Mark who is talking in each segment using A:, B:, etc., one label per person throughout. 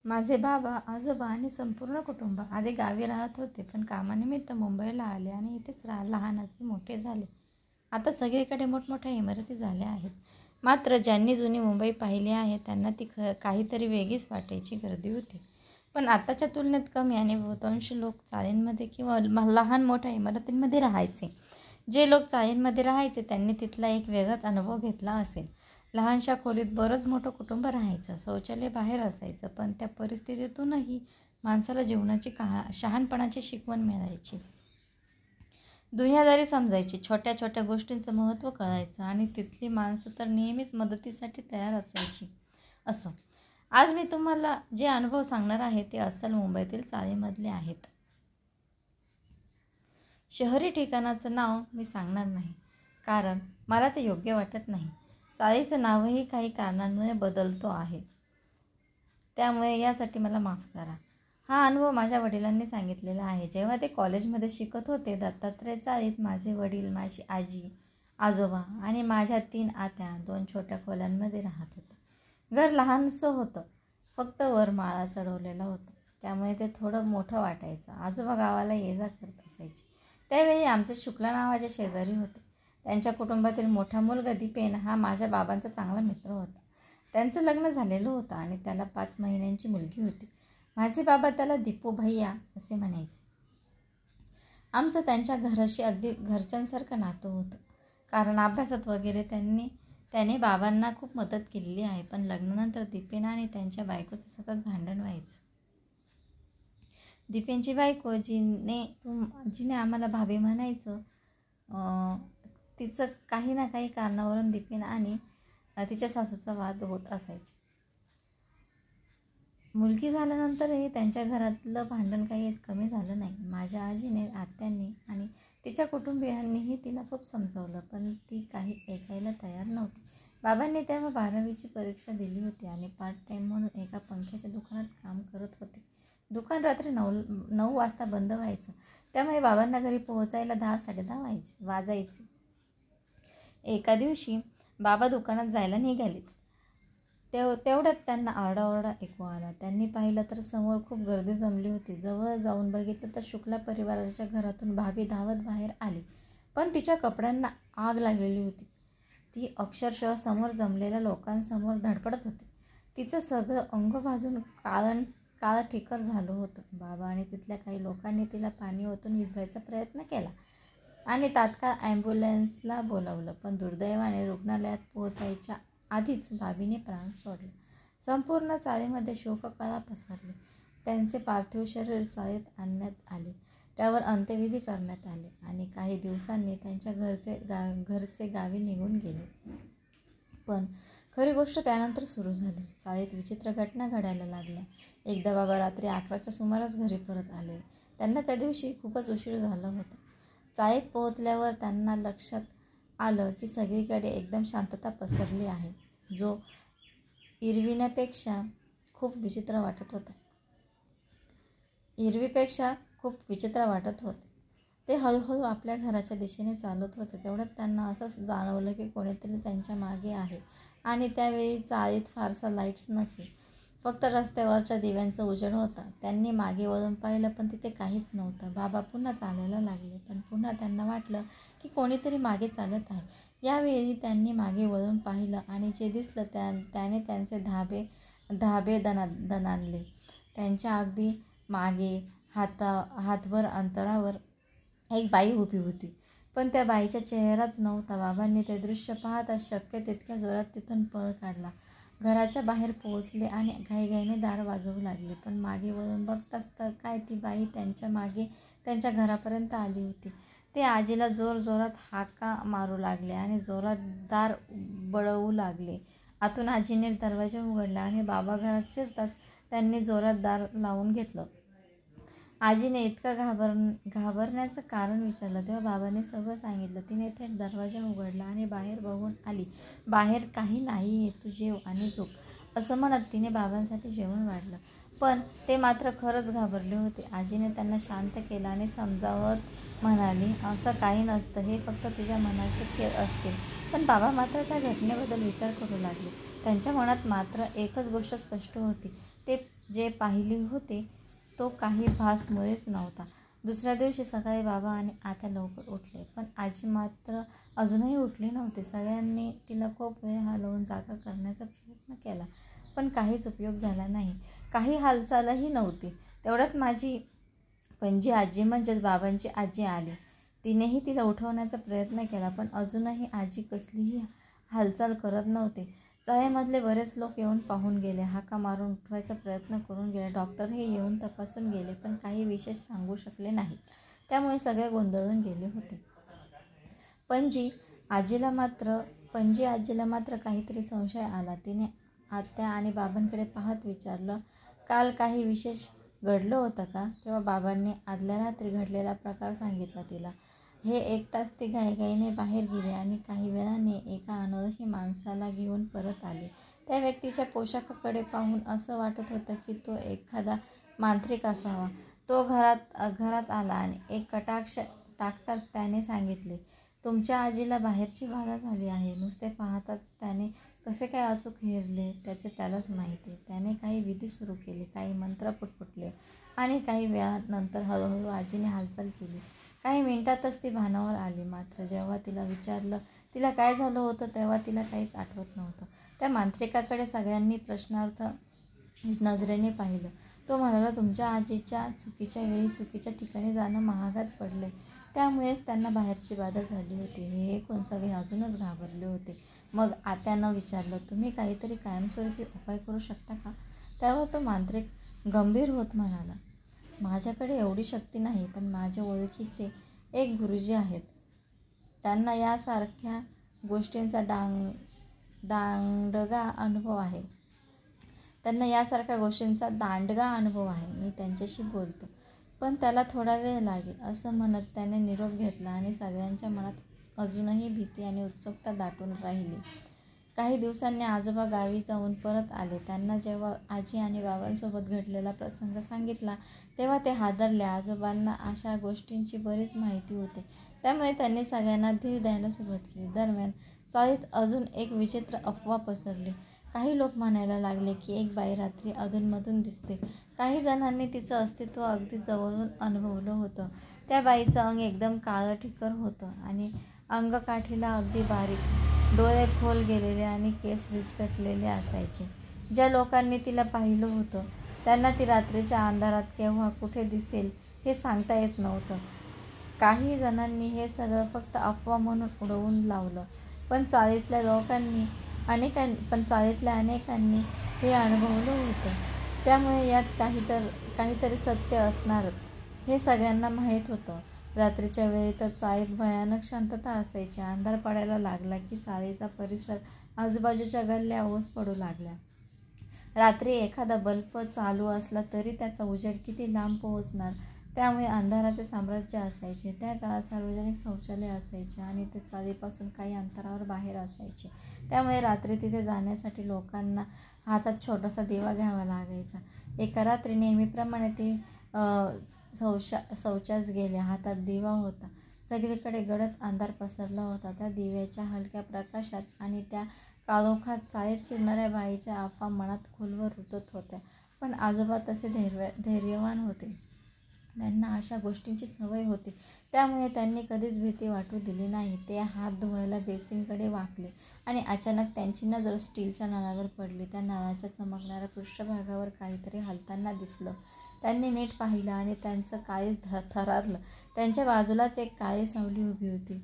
A: माझे बाबा, आजोबा आणि संपूर्ण कुटुंब आधी गावी राहत होते, पण कामानिमित्त मुंबईला आले आणि इथेच लहानाचे मोठे झाले. आता सगळीकडे मोठमोठ्या इमारती झाल्या आहेत. मात्र ज्यांनी जुनी मुंबई पाहिली आहे त्यांना ती काहीतरी वेगळीच वाटायची गर्दी होती. पण आताच्या तुलनेत कमी आणि बहुतांश लोक चाळींमध्ये किंवा लहान मोठ्या इमारतींमध्ये राहायचे. जे लोक चाळींमध्ये राहायचे त्यांनी तिथला एक वेगळाच अनुभव घेतला असेल. लहानशा खोलीत बरंच मोठं कुटुंब राहायचं. शौचालय बाहेर असायचं, पण त्या परिस्थितीतूनही माणसाला जीवनाची शहाणपणाची शिकवण मिळायची. दुनियादारी समजायची, छोट्या छोट्या गोष्टींचं महत्त्व कळायचं आणि तिथली माणसं तर नेहमीच मदतीसाठी तयार असायची. असो, आज मी तुम्हाला जे अनुभव सांगणार आहे ते अस्सल मुंबईतील चाळीमधले आहेत. शहरी ठिकाणाचं नाव मी सांगणार नाही, कारण मला ते योग्य वाटत नाही. चाळीचं नावही काही कारणांमुळे बदलतो आहे, त्यामुळे यासाठी मला माफ करा. हा अनुभव माझ्या वडिलांनी सांगितलेला आहे. जेव्हा ते कॉलेजमध्ये शिकत होते, दत्तात्रय चाळीत माझे वडील, माझी आजी, आजोबा आणि माझ्या 3 आत्या 2 छोट्या खोल्यांमध्ये राहत होते. घर लहानसं होतं, फक्त वर माळा चढवलेला होता, त्यामुळे ते थोडं मोठं वाटायचं. आजोबा गावाला ये-जा करत असायचे. त्यावेळी आमचे शुक्ला नावाचे शेजारी होते. त्यांच्या कुटुंबातील मोठा मुलगा दीपेन हा माझ्या बाबांचा चांगला मित्र होता. त्यांचं लग्न झालेलं होतं आणि त्याला 5 महिन्यांची मुलगी होती. माझे बाबा त्याला दीपू भैया असे म्हणायचे. आमचं त्यांच्या घराशी अगदी घरच्यांसारखं नातं होतं, कारण अभ्यासात वगैरे त्याने बाबांना खूप मदत केलेली आहे. पण लग्नानंतर दीपेन आणि त्यांच्या बायकोचं सतत भांडण व्हायचं. दीपेनची बायको जिने आम्हाला भाभी म्हणायचं, तिचं काही ना काही कारणावरून दीपेन आणि तिच्या सासूचा वाद होत असायचे. मुलगी झाल्यानंतरही त्यांच्या घरातलं भांडण काही कमी झालं नाही. माझ्या आजीने, आत्यांनी आणि तिच्या कुटुंबियांनीही तिला खूप समजावलं, पण ती काही ऐकायला तयार नव्हती. बाबांनी तेव्हा 12वीची परीक्षा दिली होती आणि पार्ट टाईम म्हणून एका पंख्याच्या दुकानात काम करत होते. दुकान रात्री 9 वाजता बंद व्हायचं, त्यामुळे बाबांना घरी पोहोचायला 10-10:30 वाजायचे. एका दिवशी बाबा दुकानात जायला निघालेच. तेवढ्यात त्यांना आरडाओरडा ऐकू आला. त्यांनी पाहिलं तर समोर खूप गर्दी जमली होती. जवळ जाऊन बघितलं तर शुक्ला परिवाराच्या घरातून भाभी धावत बाहेर आली, पण तिच्या कपड्यांना आग लागलेली होती. ती अक्षरशः समोर जमलेल्या लोकांसमोर धडपडत होती. तिचं सगळं अंग भाजून काळं-ठिक्कर झालं होतं. बाबा आणि तिथल्या काही लोकांनी तिला पाणी ओतून विझवायचा प्रयत्न केला आणि तात्काळ ॲम्ब्युलन्सला बोलावलं, पण दुर्दैवाने रुग्णालयात पोहोचायच्या आधीच भाभीने प्राण सोडले. संपूर्ण चाळीमध्ये शोककळा पसरली. त्यांचे पार्थिव शरीर चाळीत आणण्यात आले, त्यावर अंत्यविधी करण्यात आले आणि काही दिवसांनी त्यांच्या घरचे गावी निघून गेले. पण खरी गोष्ट त्यानंतर सुरू झाली. चाळीत विचित्र घटना घडायला लागल्या. एकदा बाबा रात्री 11च्या सुमारास घरी परत आले. त्यांना त्या दिवशी खूपच उशीर झाला होता. चाळीत पोहोचल्यावर त्यांना लक्षात आलं की सगळीकडे एकदम शांतता पसरली आहे, जो एरवीपेक्षा खूप विचित्र वाटत होते. ते हळूहळू आपल्या घराच्या दिशेने चालत होते. तेवढ्यात त्यांना असं जाणवलं की कोणीतरी त्यांच्या मागे आहे आणि त्यावेळी चाळीत फारसा लाईट्स नसे, फक्त रस्त्यावरच्या दिव्यांचा उजेड होता. त्यांनी मागे वळून पाहिलं, पण तिथे काहीच नव्हतं. बाबा पुन्हा चालायला लागले, पण पुन्हा त्यांना वाटलं की कोणीतरी मागे चालत आहे. यावेळी त्यांनी मागे वळून पाहिलं आणि जे दिसलं त्याने त्यांचे धाबे दणाणले. त्यांच्या अगदी मागे हातभर अंतरावर एक बाई उभी होती, पण त्या बाईचा चेहराच नव्हता. बाबांनी ते दृश्य पाहताच शक्य तितक्या जोरात तिथून पळ काढला. घराच्या बाहेर पोहोचले आणि घाईघाईने दार वाजवू लागले, पण मागे वळून बघताच तर काय, ती बाई त्यांच्या मागे त्यांच्या घरापर्यंत आली होती. ते आजीला जोरजोरात हाका मारू लागले आणि जोरात दार बडवू लागले. आतून आजीने दरवाजा उघडला आणि बाबा घरात शिरताच त्यांनी जोरात दार लावून घेतलं. आजीने इतकं घाबरण्याचं कारण विचारलं, तेव्हा बाबांनी सगळं सांगितलं. तिने थेट दरवाजा उघडला आणि बाहेर बघून आली. बाहेर काही नाहीये, तू जेव आणि झोप, असं म्हणत तिने बाबांसाठी जेवण वाढलं. पण ते मात्र खरंच घाबरले होते. आजीने त्यांना शांत केलं आणि समजावत म्हणाली, असं काही नसतं, हे फक्त तुझ्या मनाचे खेळ असतील. पण बाबा मात्र त्या घटनेबद्दल विचार करू लागले. त्यांच्या मनात मात्र एकच गोष्ट स्पष्ट होती, ते जे पाहिले होते तो काही भासमुळेच नव्हता. दुसऱ्या दिवशी सकाळी बाबा आणि आत्या लवकर उठले, पण आजी मात्र अजूनही उठली नव्हती. सगळ्यांनी तिला खूप वेळ हलवून जागा करण्याचा प्रयत्न केला, पण काहीच उपयोग झाला नाही. काही हालचालही नव्हती. तेवढ्यात माझी पणजी आजी म्हणजेच बाबांची आजी आली. तिनेही तिला उठवण्याचा प्रयत्न केला, पण अजूनही आजी कसलीही हालचाल करत नव्हती. चाळीमधले बरेच लोक येऊन पाहून गेले, हाका मारून उठवायचा प्रयत्न करून गेले. डॉक्टरही येऊन तपासून गेले, पण काही विशेष सांगू शकले नाहीत. त्यामुळे सगळे गोंधळून गेले होते. पणजी आजीला मात्र काहीतरी संशय आला. तिने आत्या आणि बाबांकडे पाहत विचारलं, काल काही विशेष घडलं होतं का? तेव्हा बाबांनी आदल्या रात्री घडलेला प्रकार सांगितला तिला. हे ऐकताच ती घाईघाईने बाहेर गेली आणि काही वेळाने एका अनोळखी माणसाला घेऊन परत आली. त्या व्यक्तीच्या पोशाखाकडे पाहून असं वाटत होतं की तो एखादा मांत्रिक असावा. तो घरात आला आणि एक कटाक्ष टाकताच त्याने सांगितले, तुमच्या आजीला बाहेरची बाधा झाली आहे. नुसते पाहतात त्याने कसे काय अचूक हेरले त्याचे त्यालाच माहिती. त्याने काही विधी सुरू केले, काही मंत्र पुटपुटले आणि काही वेळानंतर हळूहळू आजीने हालचाल केली. काही मिनिटातच ती भानावर आली. मात्र जेव्हा तिला विचारलं तिला काय झालं होतं, तेव्हा तिला काहीच आठवत नव्हतं. त्या मांत्रिकाकडे सगळ्यांनी प्रश्नार्थ नजरेने पाहिलं. तो म्हणाला, तुमच्या आजीच्या चुकीच्या वेळी चुकीच्या ठिकाणी जाणं महागात पडले, त्यामुळेच त्यांना बाहेरची बाधा झाली होती. हे ऐकून सगळे अजूनच घाबरले होते. मग आत्यानं विचारलं, तुम्ही काहीतरी कायमस्वरूपी उपाय करू शकता का? तेव्हा तो मांत्रिक गंभीर होत म्हणाला, माझ्याकडे एवढी शक्ती नाही, पण माझ्या ओळखीचे एक गुरुजी आहेत. त्यांना यासारख्या गोष्टींचा दांडगा अनुभव आहे. मी त्यांच्याशी बोलतो, पण त्याला थोडा वेळ लागेल. असं म्हणत त्याने निरोप घेतला आणि सगळ्यांच्या मनात अजूनही भीती आणि उत्सुकता दाटून राहिली. काही दिवसांनी आजोबा गावी जाऊन परत आले. त्यांना जेव्हा आजी आणि बाबांसोबत घडलेला प्रसंग सांगितला, तेव्हा ते हादरले. आजोबांना अशा गोष्टींची बरीच माहिती होती, त्यामुळे त्यांनी सगळ्यांना धीर द्यायला सुरुवात केली. दरम्यान चाळीत अजून एक विचित्र अफवा पसरली. काही लोक म्हणायला लागले की एक बाई रात्री अधूनमधून दिसते. काही जणांनी तिचं अस्तित्व अगदी जवळून अनुभवलं होतं. त्या बाईचं अंग एकदम काळं-ठिक्कर होतं आणि अंगकाठीला अगदी बारीक, डोळे खोल गेलेले आणि केस विस्कटलेले असायचे. ज्या लोकांनी तिला पाहिलं होतं त्यांना ती रात्रीच्या अंधारात केव्हा कुठे दिसेल हे सांगता येत नव्हतं. काही जणांनी हे सगळं फक्त अफवा म्हणून उडवून लावलं, पण चाळीतल्या अनेकांनी हे अनुभवलं होतं. त्यामुळे यात काहीतरी सत्य असणारच हे सगळ्यांना माहीत होतं. रात्रीच्या वेळी तर चाळीत भयानक शांतता असायची. अंधार पडायला लागला की चाळीचा परिसर, आजूबाजूच्या गल्ल्या ओस पडू लागल्या. रात्री एखादा बल्ब चालू असला तरी त्याचा उजेड किती लांब पोहोचणार, त्यामुळे अंधाराचे साम्राज्य असायचे. त्या काळात सार्वजनिक शौचालय असायचे आणि ते चाळीपासून काही अंतरावर बाहेर असायचे. त्यामुळे रात्री तिथे जाण्यासाठी लोकांना हातात छोटासा दिवा घ्यावा लागायचा. एका रात्री नेहमीप्रमाणे ते शौचास गेले. हातात दिवा होता. सगळीकडे गडद अंधार पसरला होता. त्या दिव्याच्या हलक्या प्रकाशात आणि त्या काळोखात चाळीत फिरणाऱ्या बाईच्या अफवा मनात खोलवर रुतत होत्या. पण आजोबा तसे धैर्यवान होते. त्यांना अशा गोष्टींची सवय होती, त्यामुळे त्यांनी कधीच भीती वाटू दिली नाही. ते हात धुवायला बेसिनकडे वाकले आणि अचानक त्यांची नजर स्टीलच्या नळावर पडली. त्या नळाच्या चमकणाऱ्या पृष्ठभागावर काहीतरी हलताना दिसलं. त्यांनी नीट पाहिलं आणि त्यांचं काळीज थरारलं. त्यांच्या बाजूलाच एक काळी सावली उभी होती.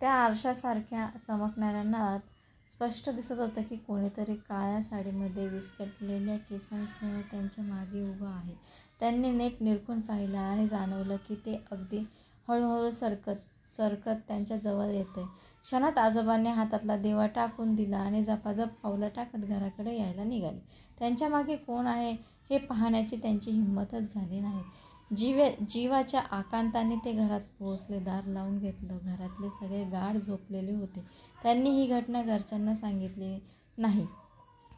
A: त्या आरशासारख्या चमकणाऱ्या नळात स्पष्ट दिसत होतं की कोणीतरी काळ्या साडीमध्ये विस्कटलेल्या केसांसह त्यांच्या मागे उभं आहे. त्यांनी नीट निरखून पाहिलं आणि जाणवलं की ते अगदी हळूहळू सरकत त्यांच्या जवळ येतंय. क्षणात आजोबांनी हातातला दिवा टाकून दिला आणि झपाझप पावलं टाकत घराकडे यायला निघाले. त्यांच्या मागे कोण आहे हे पाहण्याची त्यांची हिंमतच झाली नाही. जीवाच्या आकांताने ते घरात पोहोचले. दार लावून घेतलं. घरातले सगळे गाढ झोपलेले होते. त्यांनी ही घटना घरच्यांना सांगितली नाही,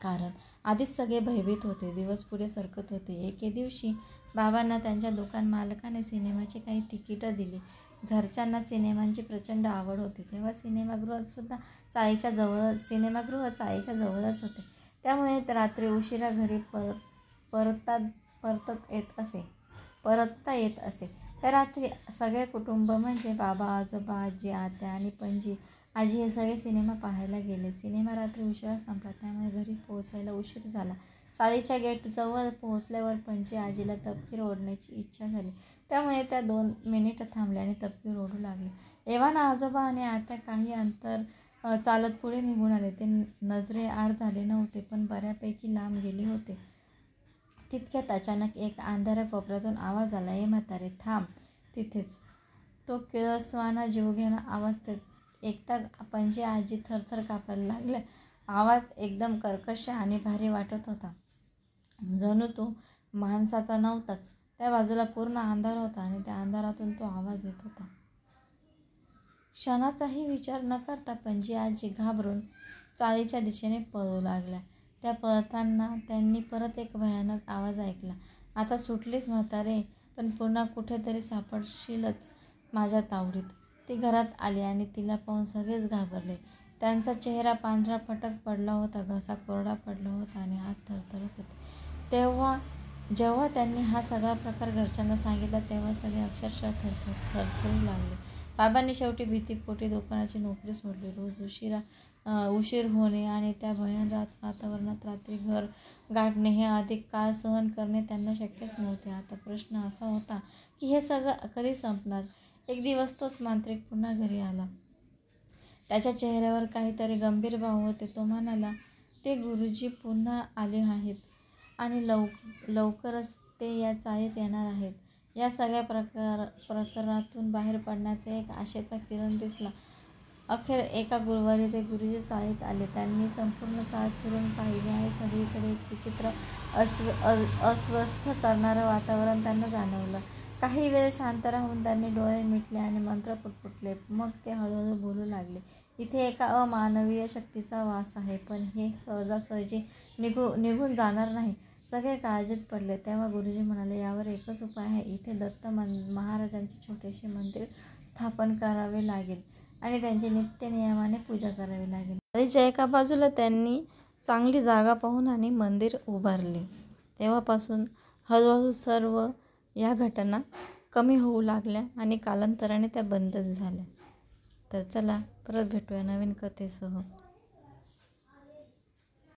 A: कारण आधीच सगळे भयभीत होते. दिवस पुढे सरकत होते. एके दिवशी बाबांना त्यांच्या दुकान मालकाने सिनेमाची काही तिकीटं दिली. घरच्यांना सिनेमांची प्रचंड आवड होती. तेव्हा सिनेमागृह चाळीच्या जवळच होते. त्यामुळे रात्री उशिरा घरी परतता येत असे. त्या रात्री सगळे कुटुंब म्हणजे बाबा, आजोबा, आजी, आत्या आणि पणजी आजी हे सगळे सिनेमा पाहायला गेले. सिनेमा रात्री उशिरा संपला, त्यामुळे घरी पोहोचायला उशीर झाला. चाळीच्या गेटजवळ पोहोचल्यावर पणजी आजीला तपकीर ओढण्याची इच्छा झाली, त्यामुळे त्या 2 मिनिटं थांबल्या आणि तपकीर ओढू लागल्या. एव्हाना आजोबा आणि आत्या काही अंतर चालत पुढे निघून आले. ते नजरेआड झाले नव्हते, पण बऱ्यापैकी लांब गेले होते. तितक्यात अचानक एक अंधाऱ्या कोपऱ्यातून आवाज आला, "ए म्हातारे, थांब तिथेच." तो किळसवाणा जीवघेणा आवाज ऐकताच पणजी आजी थरथर कापायला लागल्या. आवाज एकदम कर्कश आणि भारी वाटत होता, जणू तो माणसाचा नव्हताच. त्या बाजूला पूर्ण अंधार होता आणि त्या अंधारातून तो आवाज येत होता. क्षणाचाही विचार न करता पणजी आजी घाबरून चाळीच्या दिशेने पळू लागल्या. त्या पळताना त्यांनी परत एक भयानक आवाज ऐकला, "आता सुटलीस म्हातारे, पण पुन्हा कुठेतरी सापडशीलच माझ्या तावडीत." ती घरात आली आणि तिला पाहून सगळेच घाबरले. त्यांचा चेहरा पांढरा फटक पडला होता, घसा कोरडा पडला होता आणि हात थरथरत होते. जेव्हा त्यांनी हा सगळा प्रकार घरच्यांना सांगितला, तेव्हा सगळे अक्षरशः थरथरू लागले. बाबांनी शेवटी भीतीपोटी दुकानाची नोकरी सोडली. रोज उशीर होणे आणि त्या भयानक वातावरणात रात्री घर गाठणे हे अधिक काळ सहन करणे त्यांना शक्यच नव्हते. आता प्रश्न असा होता की हे सगळं कधी संपणार? एक दिवस तोच मांत्रिक पुन्हा घरी आला. त्याच्या चेहऱ्यावर काहीतरी गंभीर भाव होते. तो म्हणाला, "ते गुरुजी पुन्हा आले आहेत आणि लवकरच ते या चाळीत येणार आहेत." या सगळ्या प्रकरणातून बाहेर पडण्याचा एक आशेचा किरण दिसला. अखेर एका गुरुवारी ते गुरुजी चाळीत आले. त्यांनी संपूर्ण चाळ फिरून पाहिली आणि सगळीकडे एक विचित्र अस्वस्थ करणारं वातावरण त्यांना जाणवलं. काही वेळ शांत राहून त्यांनी डोळे मिटले आणि मंत्र पुटपुटले. मग ते हळूहळू बोलू लागले, "इथे एका अमानवीय शक्तीचा वास आहे, पण हे सहजासहजी निघून जाणार नाही." सगळे काळजीत पडले. तेव्हा गुरुजी म्हणाले, "यावर एकच उपाय आहे. इथे दत्त महाराजांचे छोटेसे मंदिर स्थापन करावे लागेल आणि त्यांची नित्य नियमाने पूजा करावी लागेल." चाळीच्या एका बाजूला त्यांनी चांगली जागा पाहून आणि मंदिर उभारले. तेव्हापासून हळूहळू सर्व या घटना कमी होऊ लागल्या आणि कालांतराने त्या बंदच झाल्या. तर चला, परत भेटूया नवीन कथेसह.